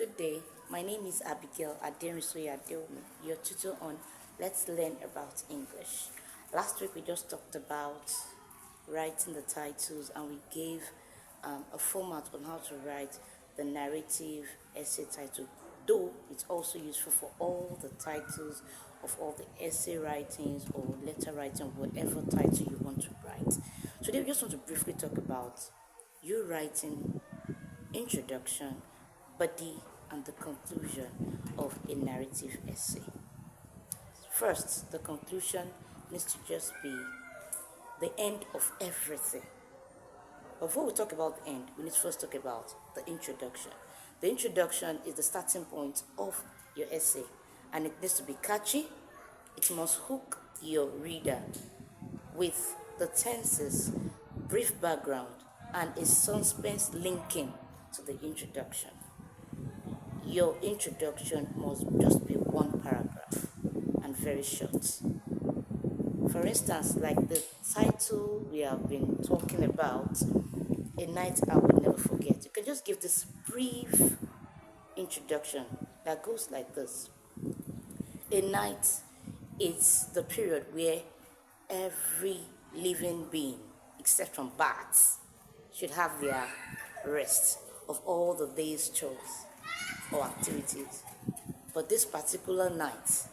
Good day. My name is Abigail4923, your tutor on Let's Learn About English. Last week we just talked about writing the titles and we gave a format on how to write the narrative essay title, though it's also useful for all the titles of all the essay writings or letter writing, whatever title you want to write. Today we just want to briefly talk about you writing introduction, body, and the conclusion of a narrative essay. First, the conclusion needs to just be the end of everything. Before we talk about the end, we need to first talk about the introduction. The introduction is the starting point of your essay, and it needs to be catchy. It must hook your reader with the tenses, brief background, and a suspense linking to the introduction. Your introduction must just be one paragraph and very short. For instance, like the title we have been talking about, A Night I Will Never Forget. You can just give this brief introduction that goes like this. A night is the period where every living being, except from bats, should have their rest of all the day's chores or activities. But this particular night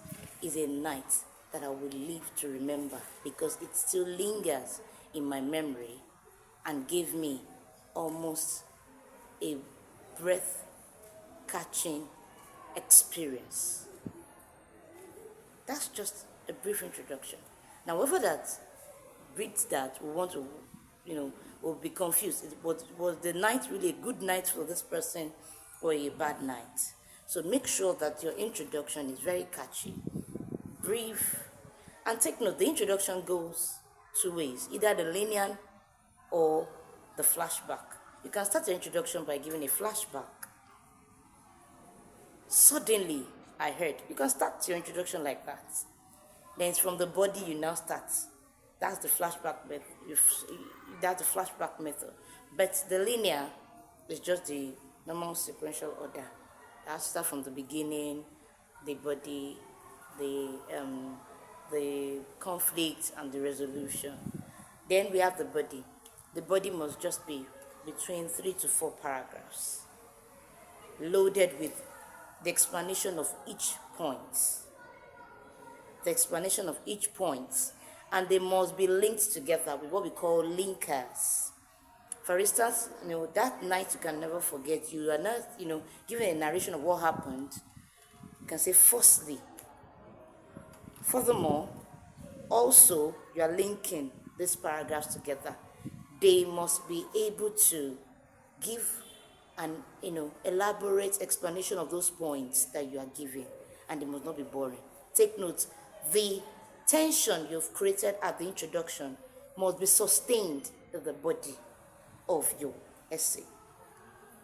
is a night that I will live to remember because it still lingers in my memory and gave me almost a breath-catching experience. That's just a brief introduction. Now, whoever that reads that will want to, will be confused. Was the night really a good night for this person or a bad night? So make sure that your introduction is very catchy, brief, and take note, the introduction goes two ways, either the linear or the flashback. You can start your introduction by giving a flashback. Suddenly, I heard. You can start your introduction like that. Then it's from the body you now start. That's the flashback method. That's the flashback method. But the linear is just the normal sequential order. That start from the beginning, the body, the conflict, and the resolution. Then we have the body. The body must just be between 3 to 4 paragraphs, loaded with the explanation of each point. The explanation of each point, and they must be linked together with what we call linkers. For instance, that night you can never forget. You are not, given a narration of what happened. You can say firstly. Furthermore, also you are linking these paragraphs together. They must be able to give an elaborate explanation of those points that you are giving, and they must not be boring. Take note, the tension you've created at the introduction must be sustained in the body of your essay.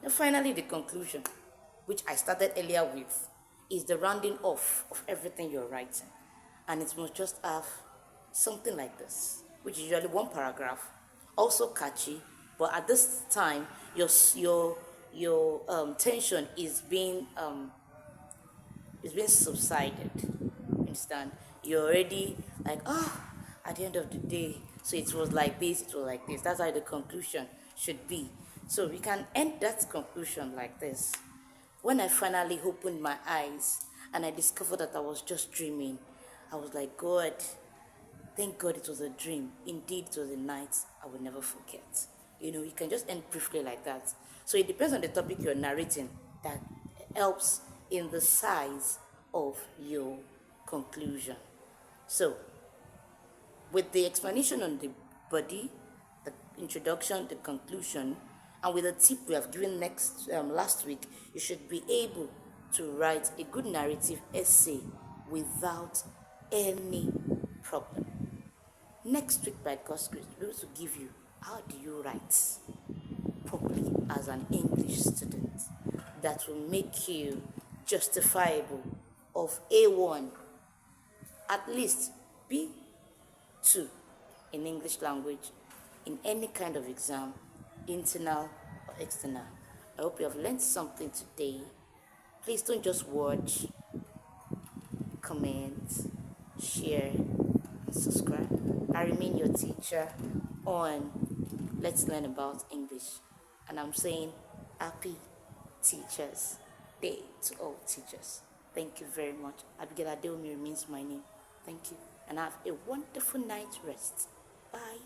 And finally, the conclusion, which I started earlier with, is the rounding off of everything you're writing. And it must just have something like this, which is usually one paragraph, also catchy, but at this time, your tension is being subsided. Understand? You're already like, at the end of the day, so it was like this, it was like this. That's how the conclusion should be. So we can end that conclusion like this. When I finally opened my eyes and I discovered that I was just dreaming, I was like, God, thank God it was a dream. Indeed, it was a night I will never forget. You can just end briefly like that. So it depends on the topic you're narrating that helps in the size of your conclusion. So, with the explanation on the body, the introduction, the conclusion, and with the tip we have given last week, you should be able to write a good narrative essay without any problem. Next week, by God's grace, we'll be able to give you how do you write properly as an English student that will make you justifiable of A1, at least B2 in English language in any kind of exam, internal or external. I hope you have learned something today Please don't just watch, comment, share, and subscribe. I remain your teacher on Let's Learn About English. And I'm saying happy Teachers Day to all teachers. Thank you very much. Abigail Adeomi remains my name. Thank you. And have a wonderful night rest. Bye.